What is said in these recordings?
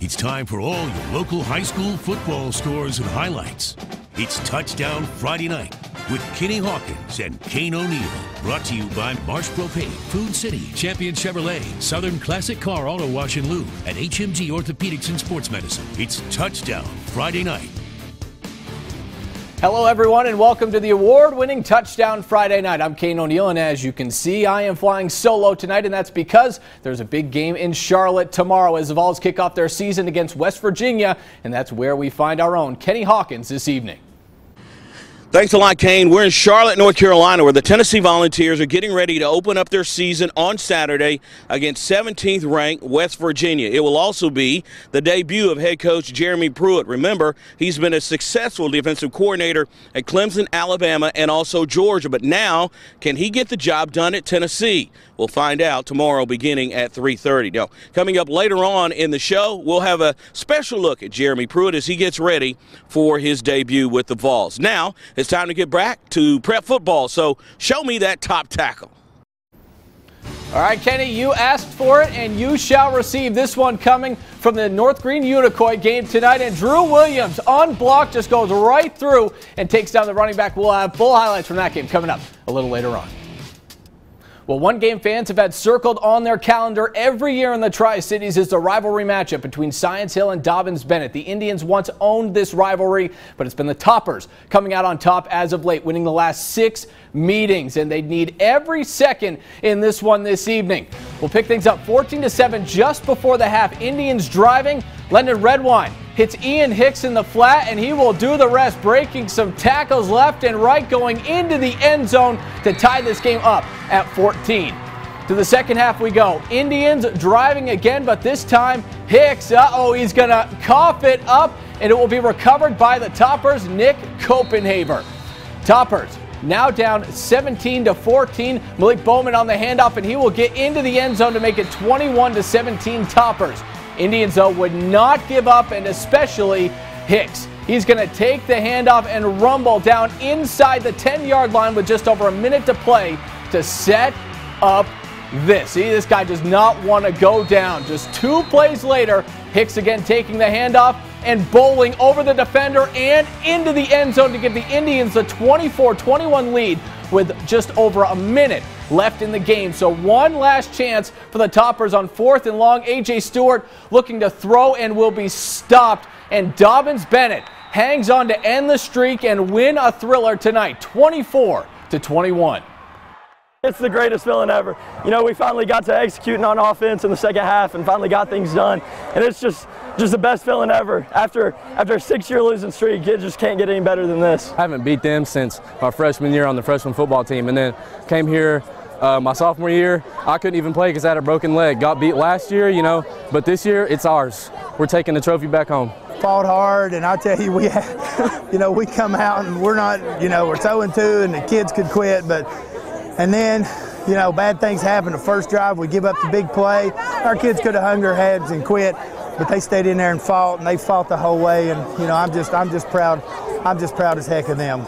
It's time for all your local high school football scores and highlights. It's Touchdown Friday Night with Kenny Hawkins and Kane O'Neill. Brought to you by Marsh Propane, Food City, Champion Chevrolet, Southern Classic Car Auto Wash and Lube, and HMG Orthopedics and Sports Medicine. It's Touchdown Friday Night. Hello, everyone, and welcome to the award-winning Touchdown Friday Night. I'm Kane O'Neill, and as you can see, I am flying solo tonight, and that's because there's a big game in Charlotte tomorrow as the Vols kick off their season against West Virginia, and that's where we find our own Kenny Hawkins this evening. Thanks a lot, Kane. We're in Charlotte, North Carolina, where the Tennessee Volunteers are getting ready to open up their season on Saturday against 17th-ranked West Virginia. It will also be the debut of head coach Jeremy Pruitt. Remember, he's been a successful defensive coordinator at Clemson, Alabama, and also Georgia. But now, can he get the job done at Tennessee? We'll find out tomorrow beginning at 3:30. Now, coming up later on in the show, we'll have a special look at Jeremy Pruitt as he gets ready for his debut with the Vols. Now, it's time to get back to prep football, so show me that top tackle. All right, Kenny, you asked for it, and you shall receive this one coming from the North Green Unicoi game tonight. And Drew Williams, unblocked, just goes right through and takes down the running back. We'll have full highlights from that game coming up a little later on. Well, one game fans have had circled on their calendar every year in the Tri-Cities is the rivalry matchup between Science Hill and Dobyns-Bennett. The Indians once owned this rivalry, but it's been the Toppers coming out on top as of late, winning the last 6 meetings, and they need every second in this one this evening. We'll pick things up 14-7 just before the half. Indians driving. Lendon Redwine hits Ian Hicks in the flat, and he will do the rest, breaking some tackles left and right, going into the end zone to tie this game up at 14. To the second half we go. Indians driving again, but this time Hicks, he's going to cough it up, and it will be recovered by the Toppers, Nick Copenhaver. Toppers now down 17-14. Malik Bowman on the handoff, and he will get into the end zone to make it 21-17 Toppers. Indians, though, would not give up, and especially Hicks. He's going to take the handoff and rumble down inside the 10-yard line with just over a minute to play to set up this. See, this guy does not want to go down. Just 2 plays later, Hicks again taking the handoff and bowling over the defender and into the end zone to give the Indians the 24-21 lead with just over a minute left in the game. So one last chance for the Toppers on 4th and long. A.J. Stewart looking to throw and will be stopped. And Dobyns-Bennett hangs on to end the streak and win a thriller tonight, 24-21. It's the greatest feeling ever. You know, we finally got to executing on offense in the second half and finally got things done. And it's just the best feeling ever. After a 6-year losing streak, it just can't get any better than this. I haven't beat them since my freshman year on the freshman football team, and then came here my sophomore year. I couldn't even play because I had a broken leg. Got beat last year, you know, but this year it's ours. We're taking the trophy back home. Fought hard, and I tell you, we had, you know, we come out and we're not, you know, we're 0-2 and the kids could quit, and then, you know, bad things happen. The first drive, we give up the big play. Our kids could have hung their heads and quit, but they stayed in there and fought, and they fought the whole way. And you know, I'm just proud. I'm just proud as heck of them.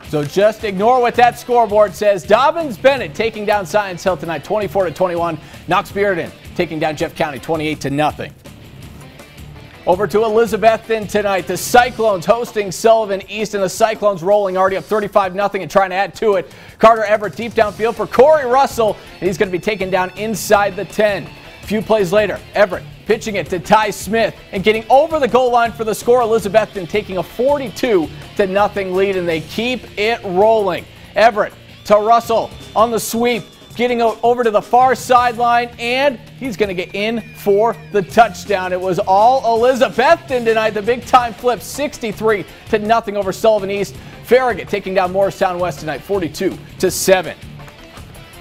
So just ignore what that scoreboard says. Dobyns-Bennett taking down Science Hill tonight, 24-21. Knox-Bearden taking down Jeff County, 28-0. Over to Elizabethton tonight. The Cyclones hosting Sullivan East, and the Cyclones rolling already up 35-0 and trying to add to it. Carter Everett deep downfield for Corey Russell, and he's going to be taken down inside the 10. A few plays later, Everett pitching it to Ty Smith and getting over the goal line for the score. Elizabethton taking a 42-0 lead, and they keep it rolling. Everett to Russell on the sweep, getting over to the far sideline, and he's going to get in for the touchdown. It was all Elizabethton tonight. The big-time flip, 63-0 over Sullivan East. Farragut taking down Morristown West tonight, 42-7.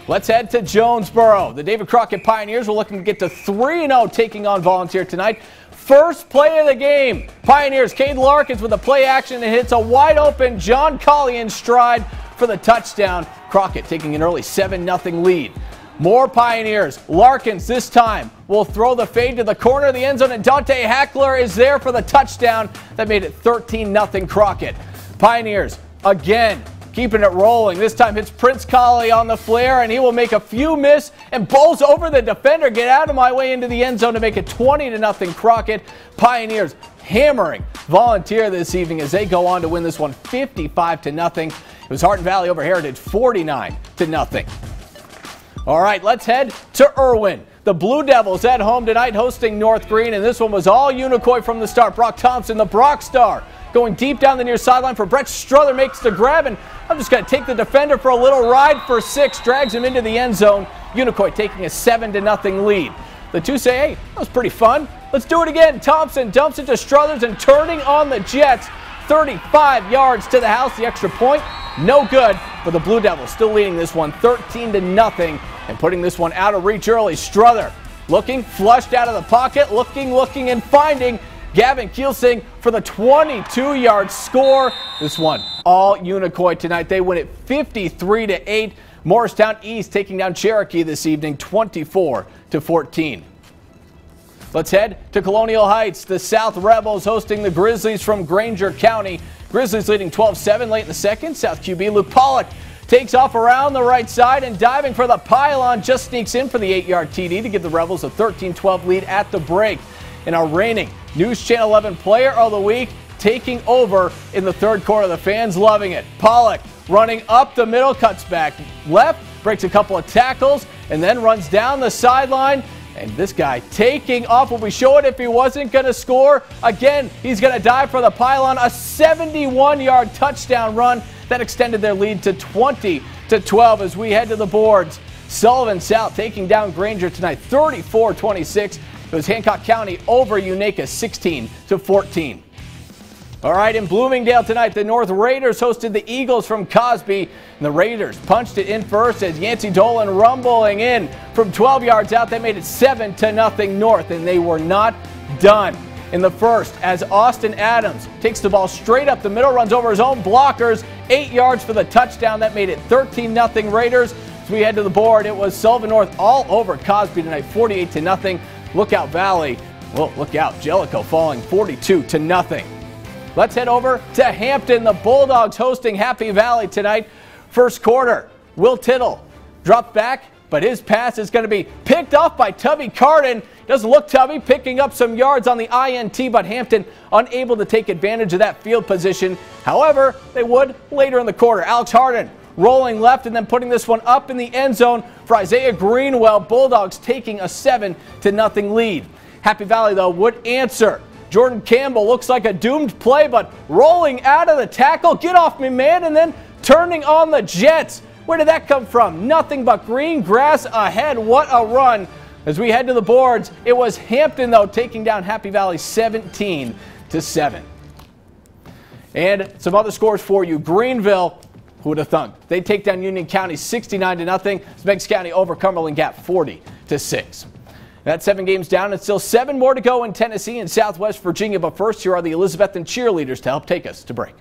Let's head to Jonesboro. The David Crockett Pioneers were looking to get to 3-0, taking on Volunteer tonight. First play of the game. Pioneers, Cade Larkins with a play action and hits a wide-open John Colley in stride for the touchdown. Crockett taking an early 7-0 lead. More Pioneers. Larkins this time will throw the fade to the corner of the end zone, and Dante Hackler is there for the touchdown. That made it 13-0 Crockett. Pioneers again keeping it rolling. This time it's Prince Colley on the flare, and he will make a few miss and bowls over the defender. Get out of my way into the end zone to make it 20-0 Crockett. Pioneers hammering Volunteer this evening as they go on to win this one 55-0. It was Hardin Valley over Heritage 49-0. All right, let's head to Irwin. The Blue Devils at home tonight hosting North Green, and this one was all Unicoi from the start. Brock Thompson, the Brock Star, going deep down the near sideline for Brett Struther, makes the grab, and I'm just going to take the defender for a little ride for 6, drags him into the end zone. Unicoi taking a 7-0 lead. The two say, hey, that was pretty fun. Let's do it again. Thompson dumps it to Struthers and turning on the Jets. 35 yards to the house. The extra point, no good, but the Blue Devils still leading this one 13-0 and putting this one out of reach early. Struther looking, flushed out of the pocket, looking, and finding Gavin Kielsing for the 22-yard score. This one all Unicoi tonight. They win it 53-8. Morristown East taking down Cherokee this evening 24-14. Let's head to Colonial Heights. The South Rebels hosting the Grizzlies from Granger County. Grizzlies leading 12-7 late in the second. South QB Luke Pollock takes off around the right side and diving for the pylon, just sneaks in for the 8-yard TD to give the Rebels a 13-12 lead at the break. And our reigning News Channel 11 Player of the Week taking over in the third quarter. The fans loving it. Pollock running up the middle, cuts back left, breaks a couple of tackles, and then runs down the sideline. And this guy taking off. Will we show it if he wasn't going to score? Again, he's going to dive for the pylon. A 71-yard touchdown run that extended their lead to 20-12 as we head to the boards. Sullivan South taking down Granger tonight 34-26. It was Hancock County over Unaka 16-14. All right, in Bloomingdale tonight, the North Raiders hosted the Eagles from Cosby. And the Raiders punched it in first as Yancey Dolan rumbling in from 12 yards out. They made it 7-0 North, and they were not done in the first as Austin Adams takes the ball straight up the middle, runs over his own blockers, 8 yards for the touchdown. That made it 13-0 Raiders. As we head to the board, it was Sullivan North all over Cosby tonight, 48-0. Lookout Valley, well, look out, Jellicoe falling 42-0. Let's head over to Hampton. The Bulldogs hosting Happy Valley tonight. First quarter, Will Tittle dropped back, but his pass is going to be picked off by Tubby Carden. Doesn't look Tubby, picking up some yards on the INT, but Hampton unable to take advantage of that field position. However, they would later in the quarter. Alex Harden rolling left and then putting this one up in the end zone for Isaiah Greenwell. Bulldogs taking a 7-0 lead. Happy Valley, though, would answer. Jordan Campbell looks like a doomed play, but rolling out of the tackle. Get off me, man, and then turning on the Jets. Where did that come from? Nothing but green grass ahead. What a run. As we head to the boards, it was Hampton, though, taking down Happy Valley 17-7. And some other scores for you. Greenville, who would have thunk? They take down Union County 69-0. Meigs County over Cumberland Gap 40-6. That's 7 games down and still 7 more to go in Tennessee and Southwest Virginia. But first, here are the Elizabethton cheerleaders to help take us to break.